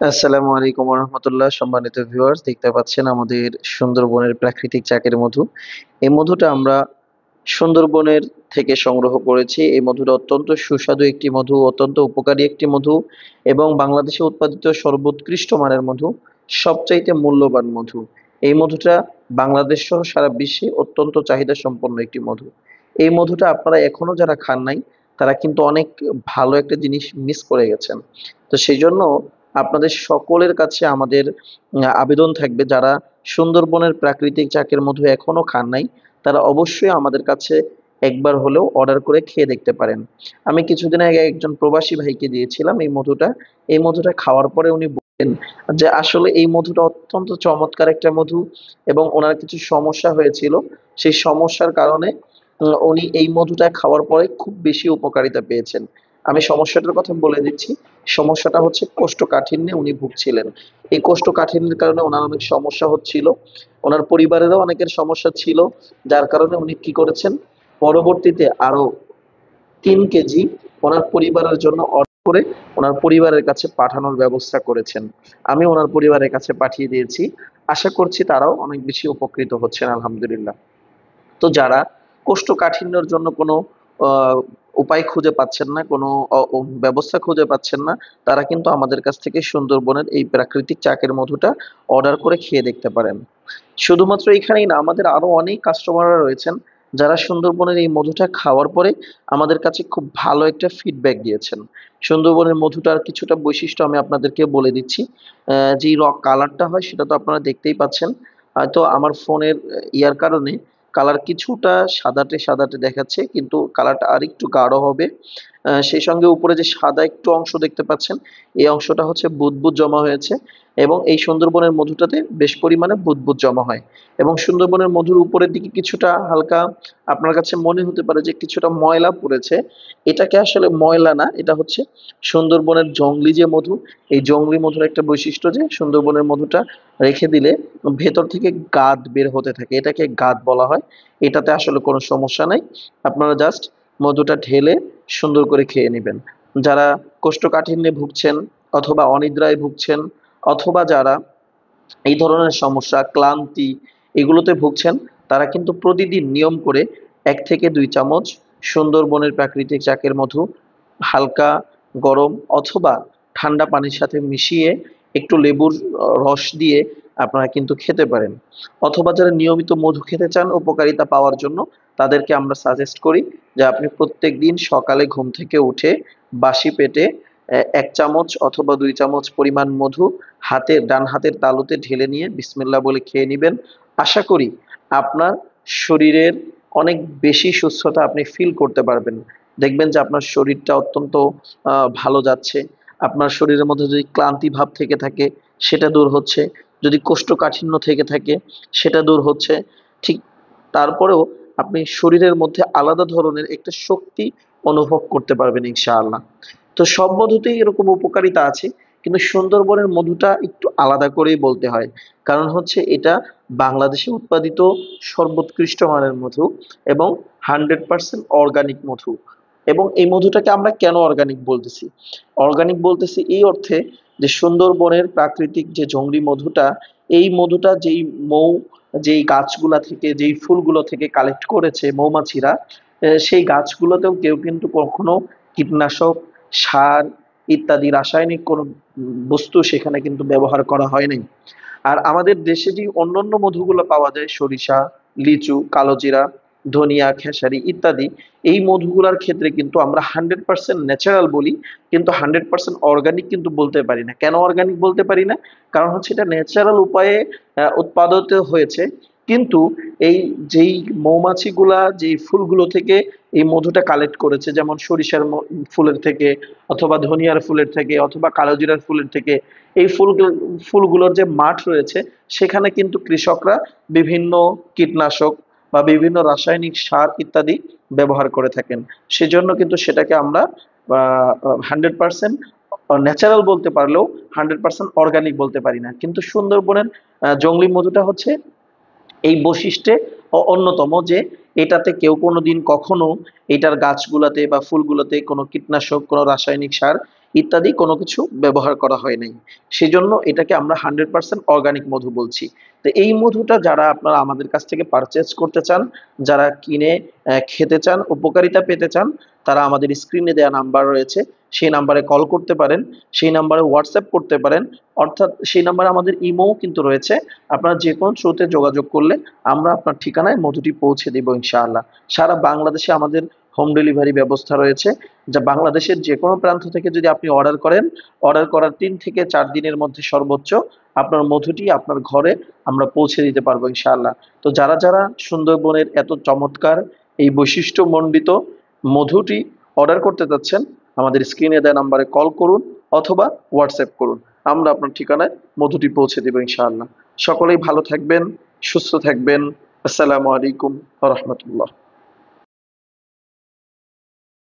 আসসালামু আলাইকুম রহমতুল্লাহ। সম্মানিত ভিউয়ার্স, দেখতে পাচ্ছেন আমাদের সুন্দরবনের প্রাকৃতিক চাকের মধু। এই মধুটা আমরা সুন্দরবনের থেকে সংগ্রহ করেছি। এই মধুটা অত্যন্ত সুস্বাদু একটি মধু, অত্যন্ত উপকারী একটি মধু এবং বাংলাদেশে উৎপাদিত সর্বোৎকৃষ্ট মানের মধু, সবচাইতে মূল্যবান মধু। এই মধুটা বাংলাদেশ সহ সারা বিশ্বে অত্যন্ত চাহিদা সম্পন্ন একটি মধু। এই মধুটা আপনারা এখনো যারা খান নাই, তারা কিন্তু অনেক ভালো একটা জিনিস মিস করে গেছেন। তো সেই জন্য আপনাদের সকলের কাছে আমাদের আবেদন থাকবে, যারা সুন্দরবনের প্রাকৃতিক চাকের মধু এখনো খান নাই, তারা অবশ্যই আমাদের কাছে একবার হলেও অর্ডার করে খেয়ে দেখতে পারেন। আমি কিছুদিন আগে একজন প্রবাসী ভাইকে দিয়েছিলাম এই মধুটা। এই মধুটা খাওয়ার পরে উনি বললেন যে আসলে এই মধুটা অত্যন্ত চমৎকার একটা মধু এবং ওনার কিছু সমস্যা হয়েছিল। সেই সমস্যার কারণে উনি এই মধুটা খাওয়ার পরে খুব বেশি উপকারিতা পেয়েছেন। আমি সমস্যাটার কথা বলে দিচ্ছি। সমস্যাটা হচ্ছে কোষ্ঠকাঠিন্যে উনি ভুগছিলেন। এই কোষ্ঠকাঠিন্যের কারণে ওনার অনেক সমস্যা হচ্ছিল। ওনার পরিবারেরও অনেকের সমস্যা ছিল। যার কারণে উনি কি করেছেন, পরবর্তীতে আরো 3 কেজি ওনার পরিবারের জন্য অর্ডার করে ওনার পরিবারের কাছে পাঠানোর ব্যবস্থা করেছেন। আমি ওনার পরিবারের কাছে পাঠিয়ে দিয়েছি। আশা করছি তারাও অনেক বেশি উপকৃত হচ্ছেন আলহামদুলিল্লাহ। তো যারা কোষ্ঠকাঠিন্যের জন্য কোনো আহ, উপায় খুঁজে পাচ্ছেন না, কোনো ব্যবস্থা খুঁজে পাচ্ছেন না, তারা কিন্তু আমাদের কাছ থেকে সুন্দরবনের এই প্রাকৃতিক চাকের মধুটা অর্ডার করে খেয়ে দেখতে পারেন। শুধুমাত্র এখানেই না, আমাদের আরো অনেক কাস্টমাররা রয়েছেন যারা সুন্দরবনের এই মধুটা খাওয়ার পরে আমাদের কাছে খুব ভালো একটা ফিডব্যাক দিয়েছেন। সুন্দরবনের মধুটার কিছুটা বৈশিষ্ট্য আমি আপনাদেরকে বলে দিচ্ছি। যে কালারটা হয় সেটা তো আপনারা দেখতেই পাচ্ছেন। হয়তো আমার ফোনের ইয়ার কারণে কালার কিছুটা সাদাটে সাদাটে দেখাচ্ছে, কিন্তু কালারটা আর একটু গাঢ় হবে। সেই সঙ্গে উপরে যে সাদা একটু অংশ দেখতে পাচ্ছেন, এই অংশটা হচ্ছে বুদবুদ জমা হয়েছে এবং এই সুন্দরবনের মধুটাতে বেশ পরিমাণে বুদবুদ জমা হয়। এবং সুন্দরবনের মধুর উপরের দিকে কিছুটা হালকা আপনার কাছে মনে হতে পারে যে কিছুটা ময়লা পড়েছে। এটাকে আসলে ময়লা না, এটা হচ্ছে সুন্দরবনের জংলি যে মধু। এই জংলি মধুর একটা বৈশিষ্ট্য যে সুন্দরবনের মধুটা রেখে দিলে ভেতর থেকে গাদ বের হতে থাকে, এটাকে গাদ বলা হয়। এটাতে আসলে কোনো সমস্যা নাই। আপনারা জাস্ট মধুটা ঢেলে সুন্দর করে খেয়ে নেবেন। যারা কোষ্ঠকাঠিন্যে ভুগছেন অথবা অনিদ্রায় ভুগছেন অথবা যারা এই ধরনের সমস্যা, ক্লান্তি এগুলোতে ভুগছেন, তারা কিন্তু প্রতিদিন নিয়ম করে 1 থেকে 2 চামচ সুন্দরবনের প্রাকৃতিক চাকের মধু হালকা গরম অথবা ঠান্ডা পানির সাথে মিশিয়ে একটু লেবুর রস দিয়ে আপনারা কিন্তু খেতে পারেন। অথবা যারা নিয়মিত মধু খেতে চান উপকারিতা পাওয়ার জন্য, তাদেরকে আমরা সাজেস্ট করি যে আপনি প্রত্যেকদিন সকালে ঘুম থেকে উঠে বাসি পেটে 1 চামচ অথবা 2 চামচ পরিমাণ মধু ডান হাতের তালুতে ঢেলে নিয়ে বিসমিল্লাহ বলে খেয়ে নিবেন। আশা করি আপনার শরীরের অনেক বেশি সুস্থতা আপনি ফিল করতে পারবেন। দেখবেন যে আপনার শরীরটা অত্যন্ত ভালো যাচ্ছে। আপনার শরীরের মধ্যে যদি ক্লান্তি ভাব থেকে থাকে সেটা দূর হচ্ছে, যদি কোষ্ঠকাঠিন্য থেকে থাকে সেটা দূর হচ্ছে। ঠিক তারপরেও আপনি শরীরের মধ্যে আলাদা ধরনের একটা শক্তি অনুভব করতে পারবেন ইনশাআল্লাহ। তো সব মধুতেই এরকম উপকারিতা আছে, কিন্তু সুন্দরবনের মধুটা একটু আলাদা করেই বলতে হয়। কারণ হচ্ছে এটা বাংলাদেশে উৎপাদিত সর্বোৎকৃষ্ট মানের মধু এবং 100% অর্গানিক মধু। এবং এই মধুটাকে আমরা কেন অর্গানিক বলতেছি? অর্গানিক বলতেছি এই অর্থে যে সুন্দরবনের প্রাকৃতিক যে জংলি মধুটা, এই মধুটা যেই গাছগুলা থেকে যেই ফুলগুলো থেকে কালেক্ট করেছে মৌমাছিরা, সেই গাছগুলোতেও কেউ কিন্তু কখনো কীটনাশক, সার ইত্যাদি রাসায়নিক কোনো বস্তু সেখানে কিন্তু ব্যবহার করা হয় নাই। আর আমাদের দেশে যে অন্যান্য মধুগুলো পাওয়া যায়, সরিষা, লিচু, কালোজিরা, ধনিয়া, খেসারি ইত্যাদি, এই মধুগুলার ক্ষেত্রে কিন্তু আমরা 100% ন্যাচারাল বলি, কিন্তু 100% অর্গানিক কিন্তু বলতে পারি না। কেন অর্গানিক বলতে পারি না? কারণ হচ্ছে এটা ন্যাচারাল উপায়ে উৎপাদিত হয়েছে, কিন্তু এই যেই মৌমাছিগুলা যেই ফুলগুলো থেকে এই মধুটা কালেক্ট করেছে, যেমন সরিষার ফুলের থেকে অথবা ধনিয়ার ফুলের থেকে অথবা কালোজিরার ফুলের থেকে, এই ফুলগুলোর যে মাঠ রয়েছে সেখানে কিন্তু কৃষকরা বিভিন্ন কীটনাশক বা বিভিন্ন রাসায়নিক সার ইত্যাদি ব্যবহার করে থাকেন। সেজন্য কিন্তু সেটাকে আমরা 100% ন্যাচারাল বলতে পারলেও 100% অর্গানিক বলতে পারি না। কিন্তু সুন্দরবনের জংলি মধুটা হচ্ছে এই বৈশিষ্ট্যে অন্যতম যে এটাতে কেউ কোনোদিন কখনো এটার গাছগুলাতে বা ফুলগুলোতে কোনো কীটনাশক, কোনো রাসায়নিক সার ইত্যাদি কোনো কিছু ব্যবহার করা হয় নাই। সেজন্য এটাকে আমরা 100% অর্গানিক মধু বলছি। তো এই মধুটা যারা আপনারা আমাদের কাছ থেকে পারচেজ করতে চান, যারা কিনে খেতে চান, উপকারিতা পেতে চান, তারা আমাদের স্ক্রিনে দেওয়া নাম্বার রয়েছে, সেই নাম্বারে কল করতে পারেন, সেই নাম্বারে হোয়াটসঅ্যাপ করতে পারেন, অর্থাৎ সেই নাম্বারে আমাদের ইমোও কিন্তু রয়েছে। আপনারা যে কোনো থ্রুতে যোগাযোগ করলে আমরা আপনার ঠিকানায় মধুটি পৌঁছে দিব ইনশাআল্লাহ। সারা বাংলাদেশে আমাদের হোম ডেলিভারি ব্যবস্থা রয়েছে, যা বাংলাদেশের যে কোনো প্রান্ত থেকে যদি আপনি অর্ডার করেন, অর্ডার করার ৩ থেকে ৪ দিনের মধ্যে সর্বোচ্চ আপনার মধুটি আপনার ঘরে আমরা পৌঁছে দিতে পারবো ইনশাআল্লাহ। তো যারা যারা সুন্দরবনের এত চমৎকার এই বৈশিষ্ট্যমণ্ডিত মধুটি অর্ডার করতে চাচ্ছেন, আমাদের স্ক্রিনে দেওয়া নাম্বারে কল করুন অথবা হোয়াটসঅ্যাপ করুন। আমরা আপনার ঠিকানায় মধুটি পৌঁছে দেব ইনশাআল্লাহ। সকলেই ভালো থাকবেন, সুস্থ থাকবেন। আসসালামু আলাইকুম ওয়া রাহমাতুল্লাহ।